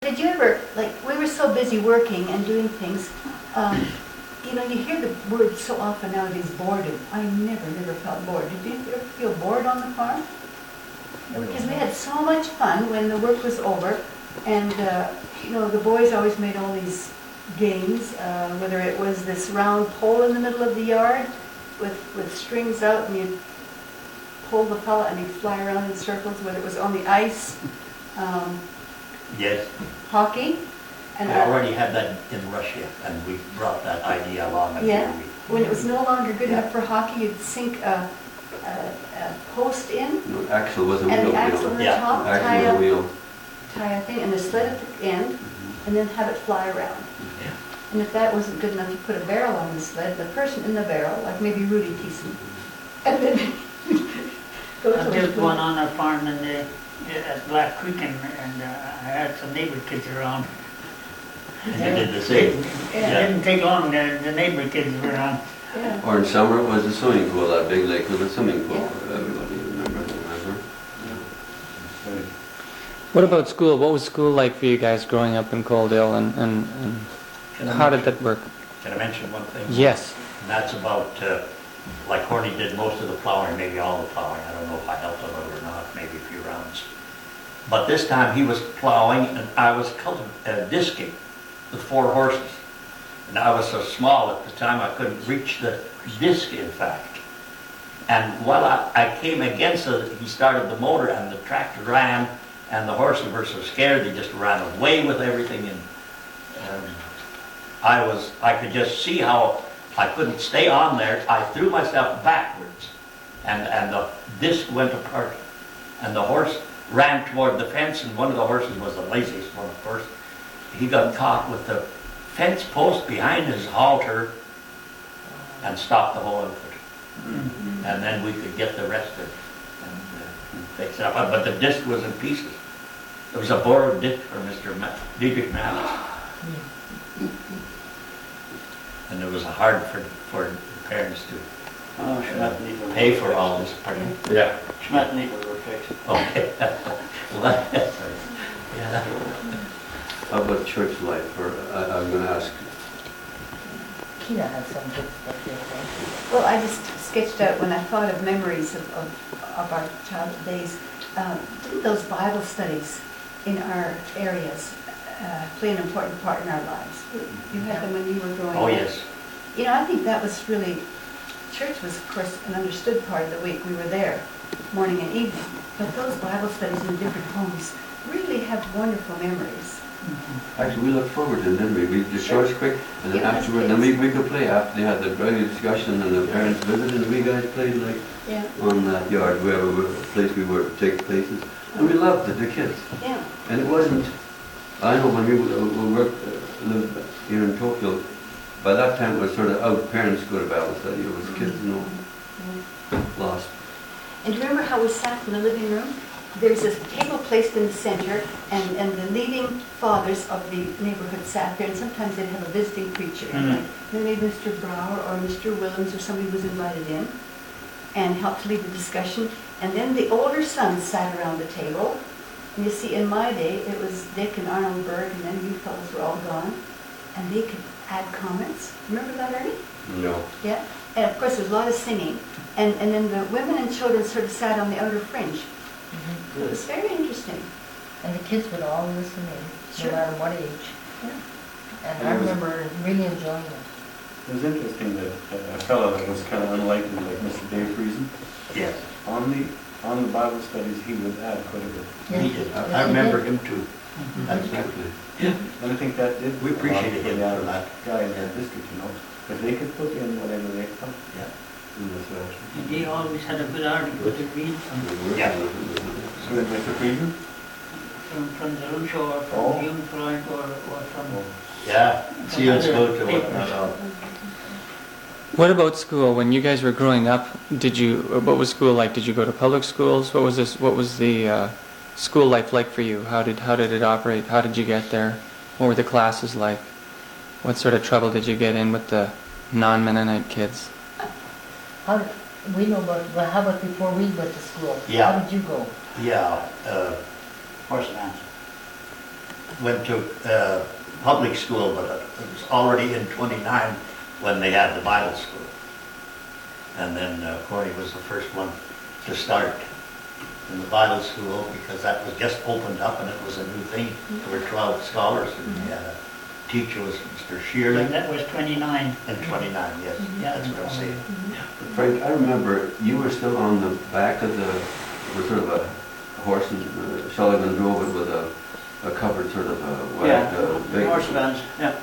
Did you ever, like, we were so busy working and doing things, you know, you hear the word so often nowadays, boredom. I never felt bored. Did you ever feel bored on the farm? Because we had so much fun when the work was over, and, you know, the boys always made all these games, whether it was this round pole in the middle of the yard with strings out, and you'd pull the fella and he'd fly around in circles, whether it was on the ice. Yes. Hockey. And I already had that in Russia, and we brought that idea along. Yeah. When it was no longer good enough for hockey, you'd sink a post in. No, axle was a And wheel. the axle on the top, Axle was a wheel. tie a thing, and a sled at the end, and then have it fly around. Yeah. And if that wasn't good enough, you put a barrel on the sled, the person in the barrel, like maybe Rudy Thiessen, and then go to I built one on our farm at Black Creek, and I had some neighbor kids around. And you did the same. It didn't take long, the neighbor kids were around. Yeah. Or in summer, it was the swimming pool, that big lake with a swimming pool. Yeah. Everybody remember. What about school? What was school like for you guys growing up in Coaldale, and how did that work? Can I mention one thing? Yes. And that's about, like Horny did most of the plowing, maybe all the plowing. I don't know if I helped him out or not, maybe a few rounds. But this time he was plowing and I was disking with 4 horses. And I was so small at the time I couldn't reach the disc, in fact. And while I came against it, he started the motor and the tractor ran, and the horses were so scared they just ran away with everything. And I could just see how I couldn't stay on there. I threw myself backwards, and the disc went apart. And the horse ran toward the fence, and one of the horses was the laziest one, of course. He got caught with the fence post behind his halter and stopped the whole outfit. Mm-hmm. And then we could get the rest of it and fix it up. But the disc was in pieces. It was a borrowed disc from Mr. Dietrich Mallis. And it was hard for the parents to pay for all this. Pardon? Yeah. Schmetney were fixed. Okay. Well, that's right. Yeah. How about church life? Or I'm going to ask. Kina has some good stuff there. Well, I just sketched out when I thought of memories of our childhood days. Didn't those Bible studies in our areas play an important part in our lives? You had them when you were growing up. Oh, yes. You know, I think that was really, church was, of course, an understood part of the week. We were there morning and evening. But those Bible studies in different homes really have wonderful memories. Actually, we looked forward to it, didn't we? We just church quick, and then Yeah, afterward, then we could play after they had the very discussion and the parents visited, and we guys played like on that yard, wherever place we were, take places. And we loved it, the kids. Yeah. And it wasn't, I know when we worked, lived here in Tokyo, by that time it was sort of out, parents go to Bible study, it was kids, you know, lost. And do you remember how we sat in the living room? There's this table placed in the center, and the leading fathers of the neighborhood sat there, and sometimes they'd have a visiting preacher. Like maybe Mr. Brower or Mr. Willems or somebody was invited in and helped to lead the discussion. And then the older sons sat around the table. And you see, in my day, it was Dick and Arnold Berg, and then you fellows were all gone. And they could add comments. Remember that, Ernie? No. Yeah. And of course, there was a lot of singing. And then the women and children sort of sat on the outer fringe. Mm-hmm. It was very interesting. And the kids would all listen in, Sure. no matter what age. Yeah. And I remember really enjoying it. It was interesting that a fellow that was kind of unlikely, like Mr. Dave Friesen, Yes. on the Bible studies, he would add quite a bit. Yeah. He did. Yes, I he remember did. him too. Exactly. And I think that did. We appreciated him the for that. guy in that district, you know, because they could put in whatever they thought. Yeah. And he always had a good article to read Yeah. Good, Mr. Friesen? from the Lucho or Oh. from Hume Freud or from... Yeah. See you in school to what? What about school? When you guys were growing up, what was school like? Did you go to public schools? What was the school life like for you? How did it operate? How did you get there? What were the classes like? What sort of trouble did you get in with the non-Mennonite kids? We know about, well, how about before we went to school? Yeah. How did you go? Yeah. Horse Lance. went to public school, but it was already in 29 when they had the Bible school. And then Corey was the first one to start in the Bible school because that was just opened up and it was a new thing. There were 12 scholars and we had a teacher was Mr. Shearley. And that was 29. And 29, yes. Yeah. That's what I'm saying. Frank, I remember you were still on the back of the, was sort of a horse and Sullivan drove it with a covered sort of a wide, big, Horse vans, yeah.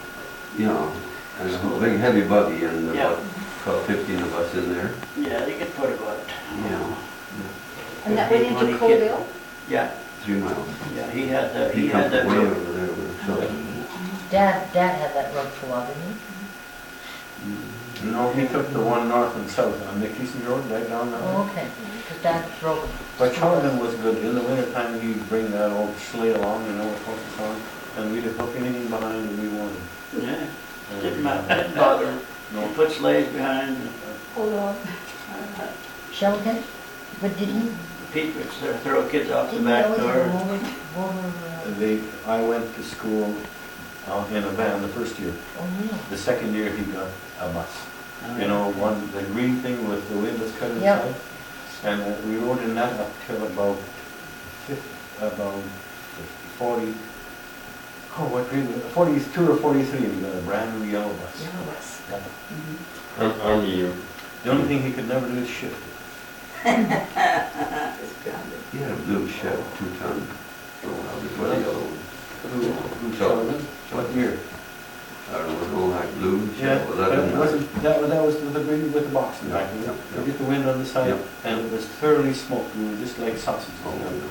you know, and a big heavy buggy and Yeah. about 15 of us in there. Yeah, you could put about, Yeah. And that went into 20 Colville? yeah, 3 miles. yeah, he had that He comes way road. over there with Sullivan. Dad had that road for a while, didn't he? No, he took the one north and south on the Thiessen Road, right down that way. Oh, okay, because Dad drove it. But Sullivan was good. In the wintertime, he'd bring that old sleigh along, you know, with horses on, and we'd hook anything behind and we wanted. Yeah, didn't bother him. No. Put sleighs behind, Hold on. Sheldon, but didn't Pete would throw kids off the he back always door. I went to school in a van the first year. Oh, yeah. The second year, he got a bus. Oh, You know, the green thing with the windows cut Yep. inside. And we rode in that up till about 40, oh, what grade was it? 42 or 43, we got a brand new yellow bus. Yellow bus. Yeah. The only thing he could never do is shift it. He had a blue shed, 2-ton, before the yellow one. Who Sullivan? What year? I don't know, it was all like blue Yeah, shed, well, but that it didn't wasn't, that was with the box in the back of it. Yeah, You yeah. get the wind on the side, Yeah. and it was thoroughly smoked, we were just like sausages. Oh, you know. no.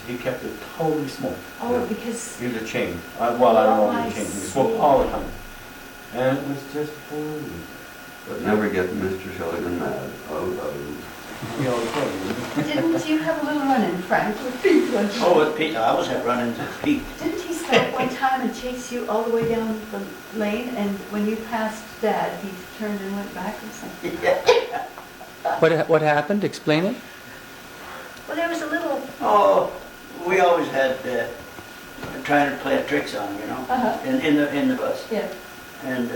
He kept it totally smoked. Oh, Yeah. because, He was a chain. Well, I don't know Oh, if I he changed. He see. smoked all the time. And it was just horrible. But never get Mr. Shelley mad. He always was. didn't you have a little run-in, Frank, with Pete? Once? Oh, with Pete, I always had run-ins with Pete. Didn't he stop one time and chase you all the way down the lane, and when you passed Dad, he turned and went back or something? What happened? Explain it. Well, there was a little, Oh, we always had, trying to play tricks on him, you know, Uh-huh. in the bus. yeah, And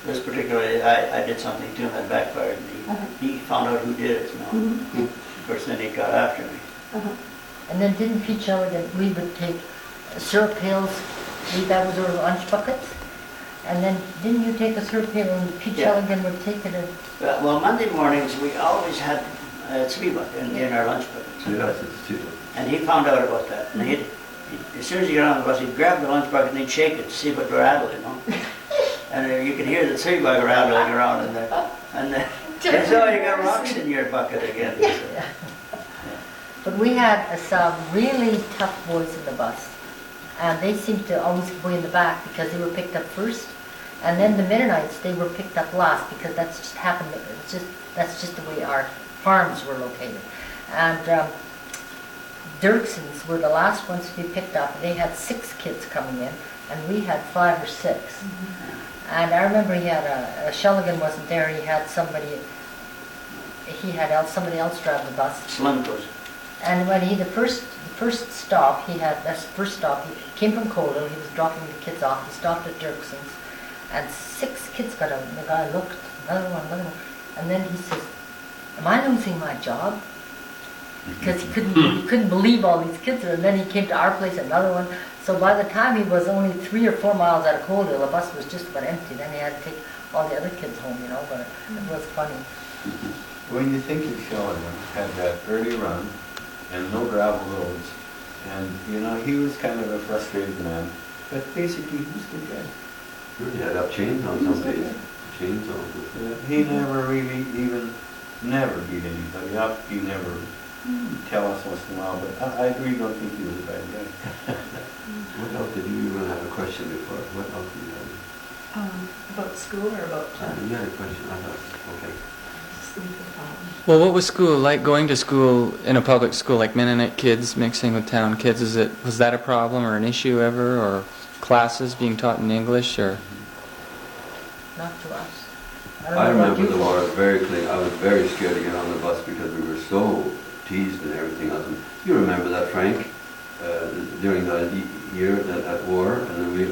this particularly, I did something to him that backfired. Uh-huh. He found out who did it, you know. Mhm. Of course, then he got after me. uh-huh. And then didn't Pete Sheldon, we would take syrup pails, that was our lunch buckets? And then didn't you take a syrup pail and Pete Yeah. Sheldon would take it and, Well, Monday mornings, we always had a bucket in our lunch buckets. Yes, it's too. And he found out about that. And as soon as he got on the bus, he'd grab the lunch bucket and he'd shake it to see if it would rattle, you know. And you could hear the tree bug rattling around in there. And that's how you got rocks in your bucket again. but we had some really tough boys in the bus. And they seemed to always go in the back because they were picked up first. And then the Mennonites, they were picked up last because that's just happened. That's just the way our farms were located. And Dirksons were the last ones to be picked up. They had 6 kids coming in, and we had 5 or 6. And I remember he had Shulligan wasn't there. He had somebody else drive the bus. Slim goes. And when the first stop, he came from Colville. He was dropping the kids off. He stopped at Dirkson's, and 6 kids got out. And the guy looked, another one, and then he says, "Am I losing my job?" Because he couldn't believe all these kids. And then he came to our place, another one. So by the time he was only 3 or 4 miles out of Colville, the bus was just about empty. Then he had to take all the other kids home, you know. But it was funny. When you think of Sheldon had that early run and no gravel roads, and you know, he was kind of a frustrated man, but basically he was a good guy. Sure, he had up chains on some days. Chains on. He never really never beat anybody up. He never tell us once in a while, but I really don't think he was a bad guy. What else did you even have a question before? What else did you have? About school or about, You had a question, I thought, okay. Well, what was school like? Going to school in a public school, like Mennonite kids mixing with town kids, was that a problem or an issue ever, or classes being taught in English, or? Not to us. I remember the war very clean. I was very scared to get on the bus because we were so teased and everything else. And you remember that, Frank? During the year at war, and then we,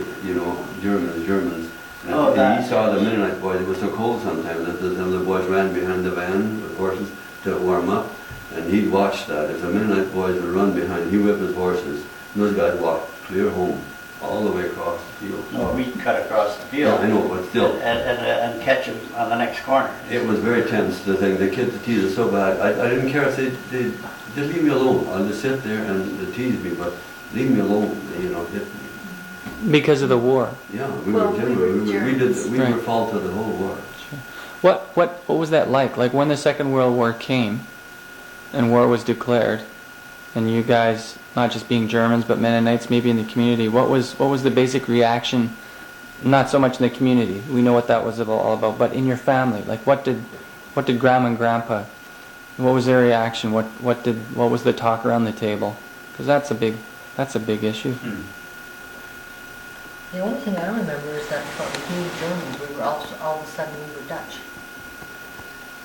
Germans. And Oh, that, he saw the yes. Mennonite boys, it was so cold sometimes that the boys ran behind the van with horses to warm up, and he'd watch that. If the Mennonite boys would run behind, he'd whip his horses, and those guys walked clear home, all the way across the field. No, we cut across the Yeah, field I know, but still. and catch them on the next corner. It was very tense, the thing. The kids teased us so bad. I didn't care if they just leave me alone. I'll just sit there and tease me, but leave me alone, hit me. Because of the war. Yeah, Well, we were Germans. we Right. were fault of the whole war. What was that like? Like when the Second World War came, and war was declared, and you guys, not just being Germans but Mennonites, maybe in the community, what was the basic reaction? Not so much in the community. We know what that was all about, but in your family, like what did Grandma and Grandpa? What was their reaction? What was the talk around the table? Because that's a big issue. The only thing I remember is that for being Germans, we were all of a sudden we were Dutch.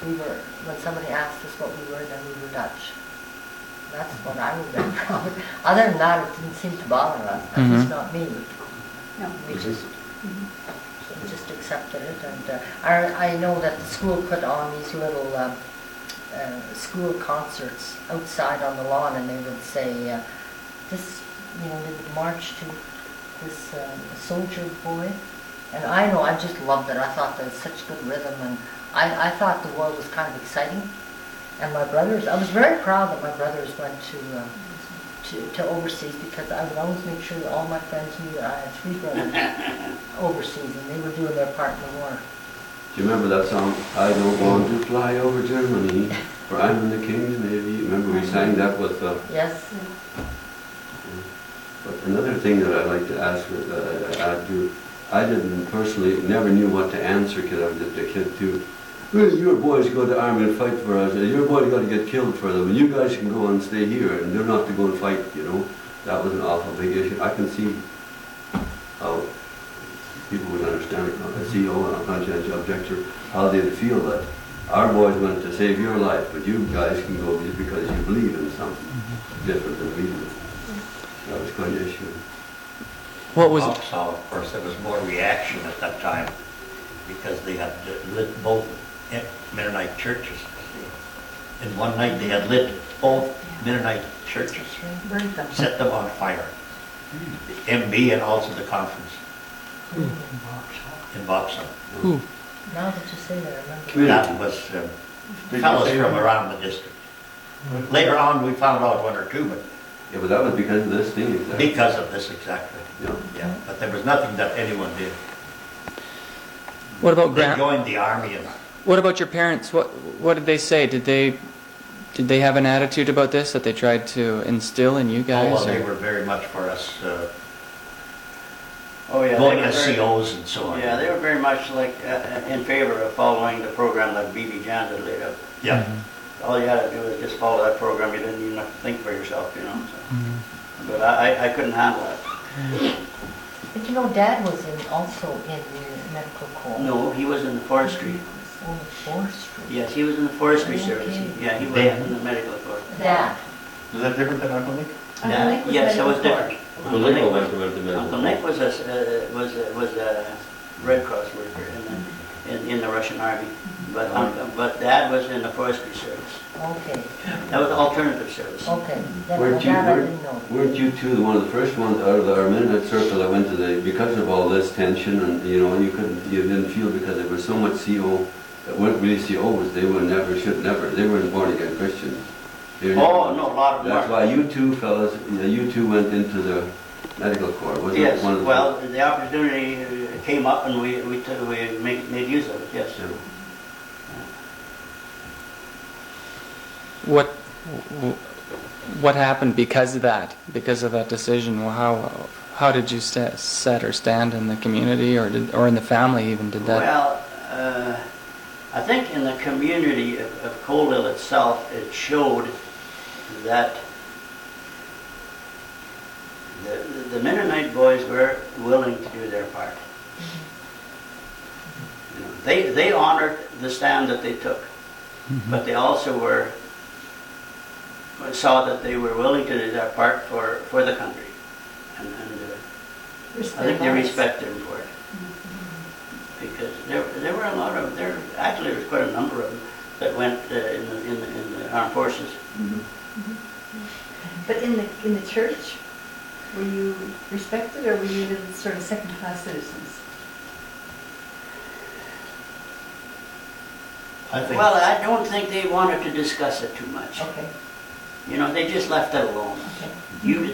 When somebody asked us what we were, then we were Dutch. That's what I remember. Other than that, it didn't seem to bother us. At least not me. No. We just accepted it, and I know that the school put on these little school concerts outside on the lawn, and they would say they would march to this soldier boy, and I just loved it. I thought that was such good rhythm, and I thought the world was kind of exciting. And my brothers, I was very proud that my brothers went to overseas, because I would always make sure that all my friends knew that I had 3 brothers overseas, and they were doing their part in the war. Do you remember that song, I don't want to fly over Germany, for I'm in the King's Navy? Remember we sang that with... Yes. But another thing that I'd like to ask, I didn't personally, never knew what to answer, because I was just a kid too. Well, your boys go to the army and fight for us. Your boys got to get killed for them. And you guys can go and stay here, and they're not to go and fight, That was an awful big issue. I can see how people would understand it. A CEO, a conscientious objector, how they'd feel that our boys went to save your life, but you guys can go just because you believe in something different than we do. That was quite an issue. What was Also, of course, there was more reaction at that time because they had lit both Mennonite churches. In one night they had lit both Mennonite churches, Burned them. set them on fire. The MB and also the conference in Vauxhall. who? Now that you say that, I remember. That was fellows from around the district. Later on we found out 1 or 2, but Yeah, but that was because of this thing, exactly. because of this exactly. Yeah. Yeah, but there was nothing that anyone did. What about They joined the army and What about your parents? What did they say? Did they have an attitude about this that they tried to instill in you guys? well, they or- were very much for us Oh, yeah. going they were as very- COs and so on. Yeah, they were very much like in favor of following the program that B.B. Jan had laid out. Yeah. All you had to do was just follow that program. You didn't even have to think for yourself, So. Mhm. But I couldn't handle that. But Dad was also in the medical corps. No, he was in the forestry. Oh, the forestry. Yes, he was in the forestry Okay. service. Yeah, he was Dan. in the medical corps. Dad. Is that different than Uncle Nick? Uncle Nick was Yes, it medical was corps. different. Uncle Nick went to medical Uncle Nick was a Red Cross worker in the Russian Army, but Dad was in the forestry service. Okay. That was alternative service. Okay. Then Weren't you, that I didn't know. weren't you two one of the first ones out of our Mennonite circle that went to because of all this tension, and you didn't feel, because there was so much CO that weren't really COs, they weren't born again Christians. Oh, no, a lot of them That's are. why you two fellas, you two went into the medical corps, wasn't Yes, it? One of the- well, the opportunity came up and we made use of it, yes. Yeah. What happened because of that? Because of that decision? Well, how did you set or stand in the community, or in the family even? Did that? Well, I think in the community of Colville itself, it showed that the Mennonite boys were willing to do their part. They honored the stand that they took, but they also saw that they were willing to do their part for the country. And I Respect think they others. respected him for it. Because there were a lot of, actually there was quite a number of them that went in the armed forces. But in the church, were you respected, or were you little sort of second-class citizens? I think, Well, I don't think they wanted to discuss it too much. Okay, You know, they just left it alone. okay.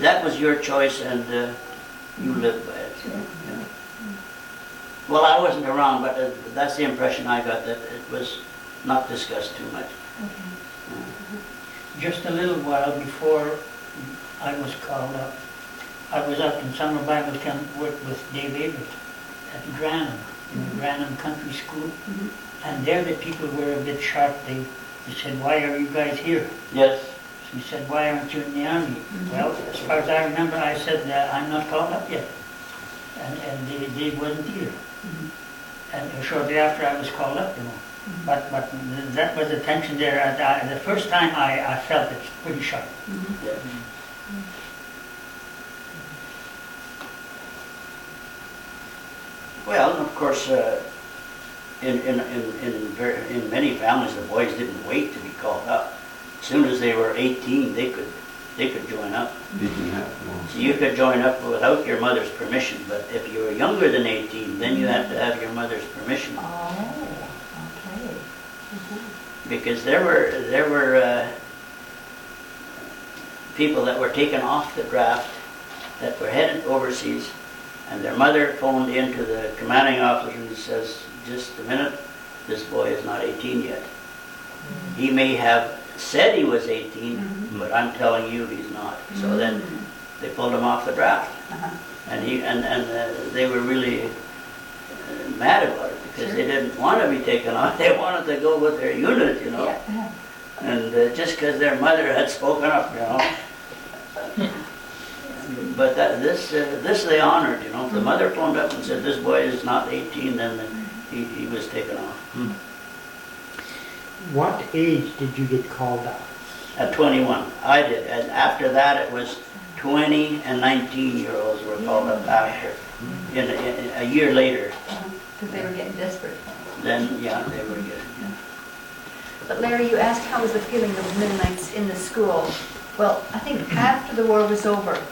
That was your choice, and you lived by it. Sure. Yeah. Well, I wasn't around, but that's the impression I got, that it was not discussed too much. Just a little while before I was called up, I was up in Summer Bible Camp with Dave Avert at Granham, in the Granham Country School. And there the people were a bit sharp. They said, "Why are you guys here?" Yes. So he said, "Why aren't you in the army?" Well, as far as I remember, I said, "I'm not called up yet." And they wasn't either. And shortly after I was called up, you know. But that was the tension there. The first time I felt it pretty sharp. Yeah. Well, of course, in many families, the boys didn't wait to be called up. As soon as they were 18, they could join up. Didn't happen. So you could join up without your mother's permission, but if you were younger than 18, then you had to have your mother's permission. Oh, okay. Because there were people that were taken off the draft that were headed overseas, and their mother phoned into the commanding officer and says, "Just a minute, this boy is not 18 yet. He may have said he was 18, but I'm telling you he's not." So then they pulled him off the draft, and they were really mad about it because they didn't want to be taken off. They wanted to go with their unit, you know. Yeah. And just because their mother had spoken up, you know. But this they honored, you know. If the mother phoned up and said, "This boy is not 18, then he was taken off. What age did you get called up? At 21, I did. And after that, it was 20 and 19-year-olds were called up after, in a year later. Because they were getting desperate. Then, yeah, they were getting, yeah. But Larry, you asked how was the feeling of Mennonites in the school. Well, I think after the war was over,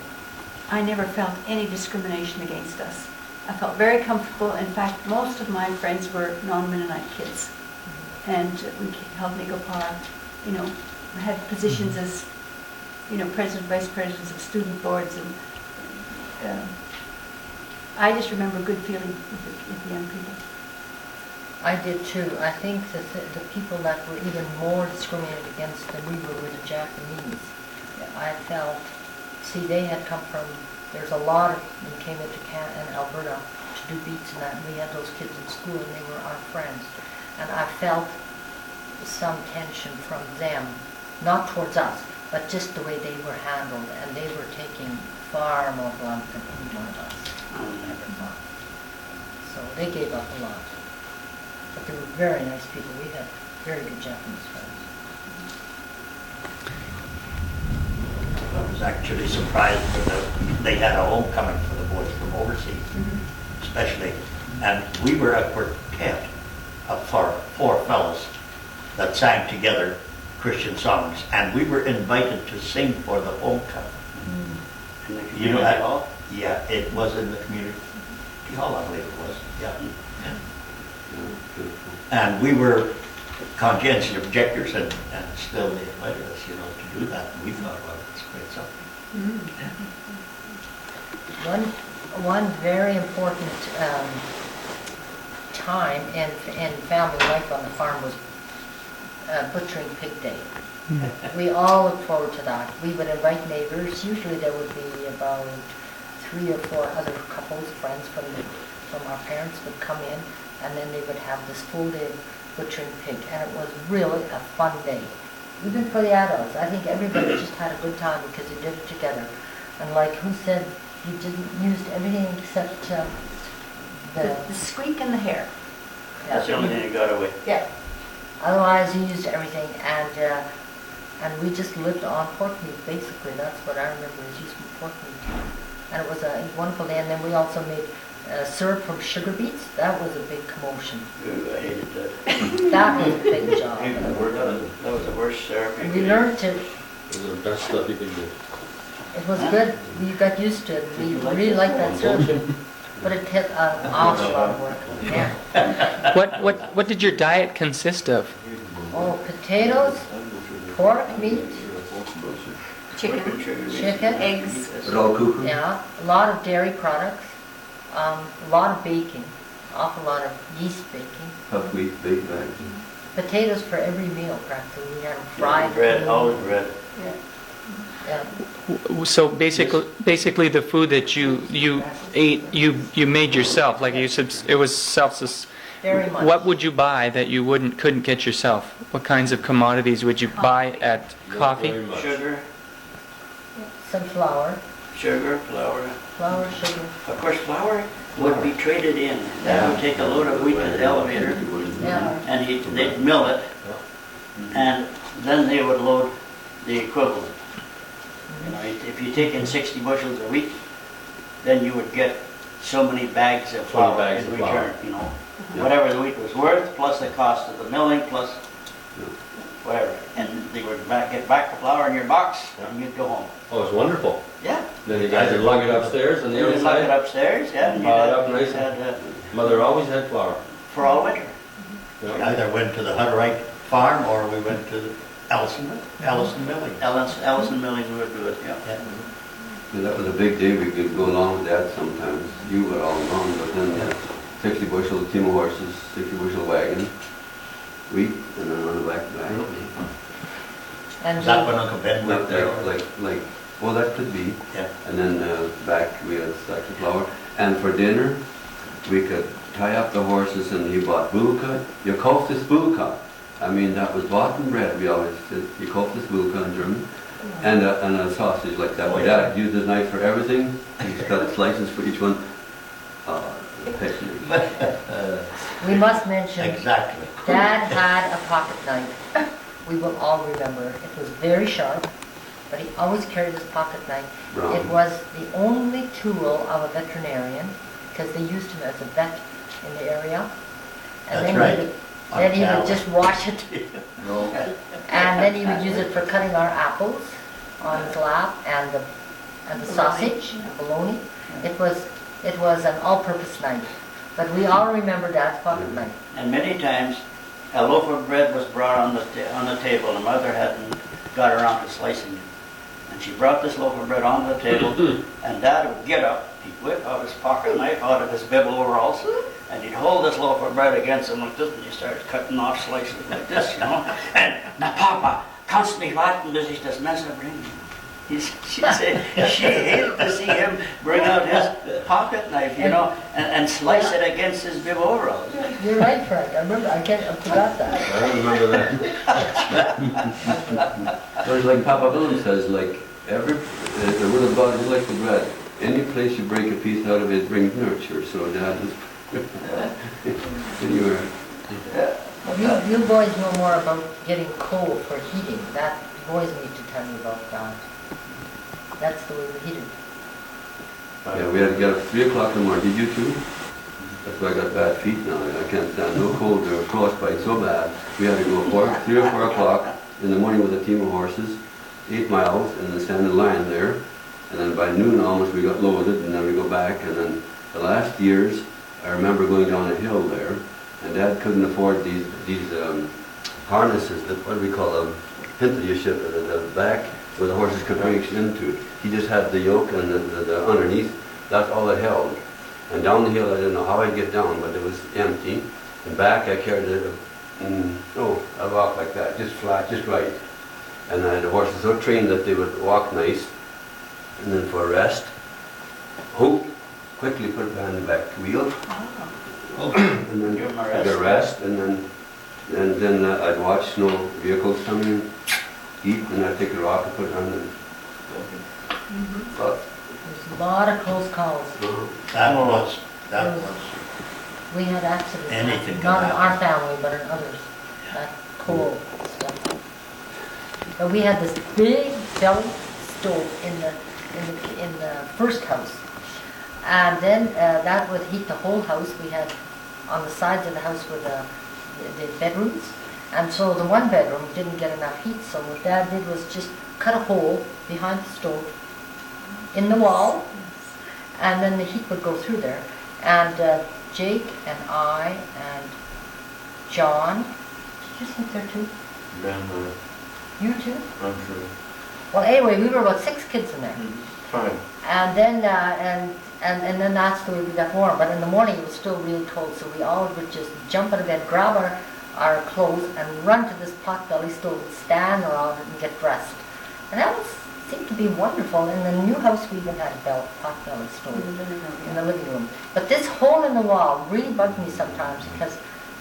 I never felt any discrimination against us. I felt very comfortable. In fact, most of my friends were non-Mennonite kids. And we held Par, you know, had positions as, you know, president, vice presidents of student boards. And I just remember good feeling with the young people. I did too. I think that the people that were even more discriminated against than we were the Japanese. I felt, see, they had come from, there's a lot of them came into Canada and Alberta to do beats and that, and we had those kids in school and they were our friends. And I felt some tension from them, not towards us, but just the way they were handled, and they were taking far more blunt than any one of us. I never thought. So they gave up a lot. But they were very nice people. We had very good Japanese friends. I was actually surprised that they had a homecoming for the boys from overseas, especially. And we were a quartet of four fellows that sang together Christian songs, and we were invited to sing for the homecoming. In the You know community hall? Yeah, it was in the community hall, I believe it was. Yeah. And we were conscientious objectors, and still they invited us, you know, to do that. And we thought, well, it's great something. One very important time in family life on the farm was butchering pig day. We all looked forward to that. We would invite neighbors. Usually there would be about 3 or 4 other couples, friends from our parents would come in, and then they would have this full day of butchering pig, and it was really a fun day. Even for the adults, I think everybody just had a good time because they did it together. And like who said, you didn't use everything except The squeak and the hair. That's the only thing that got away. Yeah. Otherwise, you used everything, and we just lived on pork meat. Basically, that's what I remember is using pork meat. and it was a wonderful day. And then we also made syrup from sugar beets. That was a big commotion. Ooh, I hated that. That was a big job. That was the worst syrup. you And we could learned to, It was the best stuff you could do. it was good. We got used to it. We really liked that syrup. But it took an awful lot of work. Yeah. What did your diet consist of? Oh, potatoes, pork, meat, Chicken, chicken, eggs. Raw cuckoo? yeah, a lot of dairy products, a lot of baking, awful lot of yeast baking. Puff wheat, baked bags. Potatoes for every meal practically. We had them do. fried. Bread, always bread. Yeah. So basically the food that you ate, you made yourself. Like you said, it was self. Very much. What would you buy that you couldn't get yourself? What kinds of commodities would you buy at Not coffee? very much. Sugar, Some flour, flour. sugar. Of course, flour would be traded in. That would take a load of wheat to the elevator, Yeah. and they'd mill it, and then they would load the equivalent. You know, if you take in 60 bushels a week, then you would get so many bags of 20 flour bags in of flour. return, you know. Whatever the wheat was worth, plus the cost of the milling, plus whatever. And they would get back the flour in your box, and you'd go home. Oh, it's wonderful. Yeah. Then you guys would lug it upstairs on the You other would lug it side. upstairs, yeah. and Pile it you'd up nice had, Mother always had flour. for all winter. We Yeah. either went to the Hutterite farm or we went to the Ellison Milling. Ellison Milling would do it, yeah. Yeah, that was a big day. We could go along with that sometimes. You were all along, but then 60 bushel team of horses, 60 bushel wagon, wheat, and then on the back. And Is that when Uncle Ben Like went there? that, well, that could be. Yeah. And then back we had sacks of flour. And for dinner, we could tie up the horses, and he bought bulka. You kauft this bulka. I mean, that was bought and bread, we always said. You kauft this bulka in German. And a sausage like that. My dad used his knife for everything. He's got slices for each one. Passionate. we must mention, Exactly. Dad had a pocket knife. We will all remember. It was very sharp, but he always carried his pocket knife. Brown. It was the only tool of a veterinarian, because they used him as a vet in the area. And That's then right. Then he On would just wash it, No. and then he would use it for cutting our apples on his lap, and the sausage, the bologna. It was an all-purpose knife. But we all remember Dad's pocket knife. And many times, a loaf of bread was brought on the table, and Mother hadn't got around to slicing it. And she brought this loaf of bread on the table, and Dad would get up, he'd whip out his pocket knife out of his bib overalls, and he'd hold this loaf of bread against him like this, and he started cutting off slices like this, you know. And, "Na Papa, kannst mich warten, bis ich das Messer bringe?" She'd say she hated to see him bring out his pocket knife, you know, and slice it against his bib overalls. You're right, Frank. I remember. I forgot that. I remember that. So it's like Papa Willem says, like the word of God is like the bread. Any place you break a piece out of it brings nurture. So Dad was. And you were. You boys know more about getting coal for heating. That boys need to tell you about that. That's the way we heated. Yeah, we had to get up 3 o'clock in the morning. Did you too? That's why I got bad feet now. I can't stand no cold or frostbite so bad. We had to go 3 or 4 o'clock in the morning with a team of horses, 8 miles, and then stand in line there. And then by noon almost we got loaded, and then we go back. And then the last years, I remember going down a hill there, and Dad couldn't afford these harnesses, what do we call them, hintership at the back, where the horses could reach into. He just had the yoke and the underneath, that's all it held. And down the hill, I didn't know how I'd get down, but it was empty. And back, I carried a rock like that, just flat, just right. And I had the horses so trained that they would walk nice. And then for a rest, quickly put it behind the back wheel. And then Give 'em a take a rest, and then I'd watch vehicles come in, eat, and I'd take a rock and put it on the. But, There's a lot of close calls. That was, We had accidents. Anything can Not in our happen. family, but in others. That coal stuff. But we had this big belly stove in the in the first house. And then that would heat the whole house. We had on the sides of the house were the bedrooms. And so the one bedroom didn't get enough heat, so what Dad did was just cut a hole behind the stove in the wall, and then the heat would go through there. And Jake and I and John, did you sleep there too? Ben, You too? I'm sure. Well, anyway, we were about 6 kids in there. Fine. And then and then that's the way we got warm. But in the morning it was still really cold, so we all would just jump out of bed, grab our clothes, and run to this potbelly stove, stand around it, and get dressed. And that seemed to be wonderful. In the new house, we even had a potbelly stove in the living room. But this hole in the wall really bugged me sometimes, because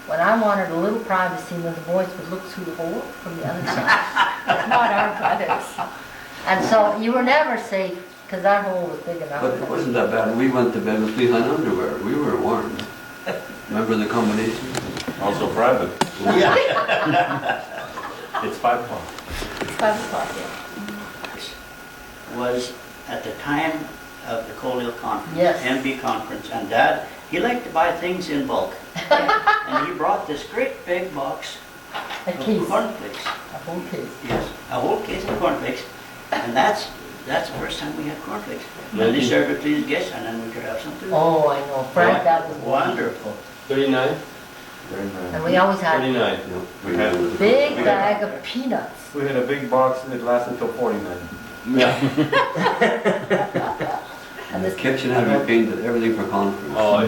when I wanted a little privacy, when the boys would look through the hole from the other side. Not our brothers. And so you were never safe, because that hole was big enough. But it wasn't that bad. We went to bed with behind underwear. We were warm. Remember the combination? Also private. Yeah. It's 5 o'clock. 5 o'clock, yeah. Was at the time of the Colville Conference, Yes. MB Conference, and Dad, he liked to buy things in bulk. And he brought this great big box A of case, cornflakes. a whole case. Yes, a whole case of cornflakes. And that's the first time we had cornflakes. And they served it to his guests, and then we could have some too. Oh, I know, Frank, that was Wonderful. 39? Very nice. And we always had 39. Yeah. We had It was a- big We bag of peanuts. We had a big box that lasted till 49. Yeah. And the kitchen had been painted, everything for conference. Oh,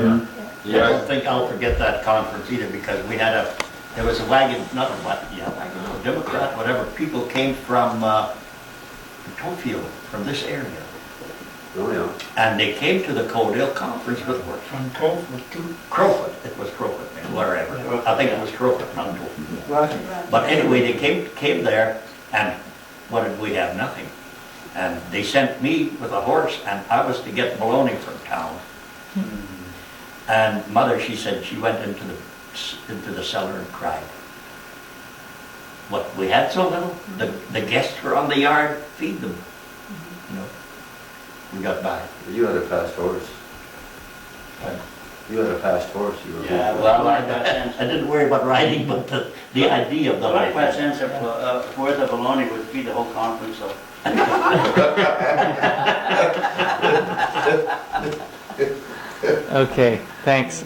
yeah. I don't think I'll forget that conference either, because we had there was a wagon, not a wagon, yeah, wagon, no, Democrat, whatever, people came from Tofield, from this area. Oh, yeah. And they came to the Codale Conference with From Crowfoot to Crowfoot, it was Crowfoot, wherever, I think it was Crowfoot, not Tofield. Right. But anyway, they came there, and what did we have? Nothing. And they sent me with a horse, and I was to get bologna from town. And Mother, she said, she went into the cellar and cried. What, we had so little? The guests were on the yard, feed them. You know, we got by. You had a fast horse. You had a fast horse. You were Yeah, Well, I didn't worry about riding, but the idea of the The life. 25 cents worth of bologna would feed the whole conference, so. Okay, thanks.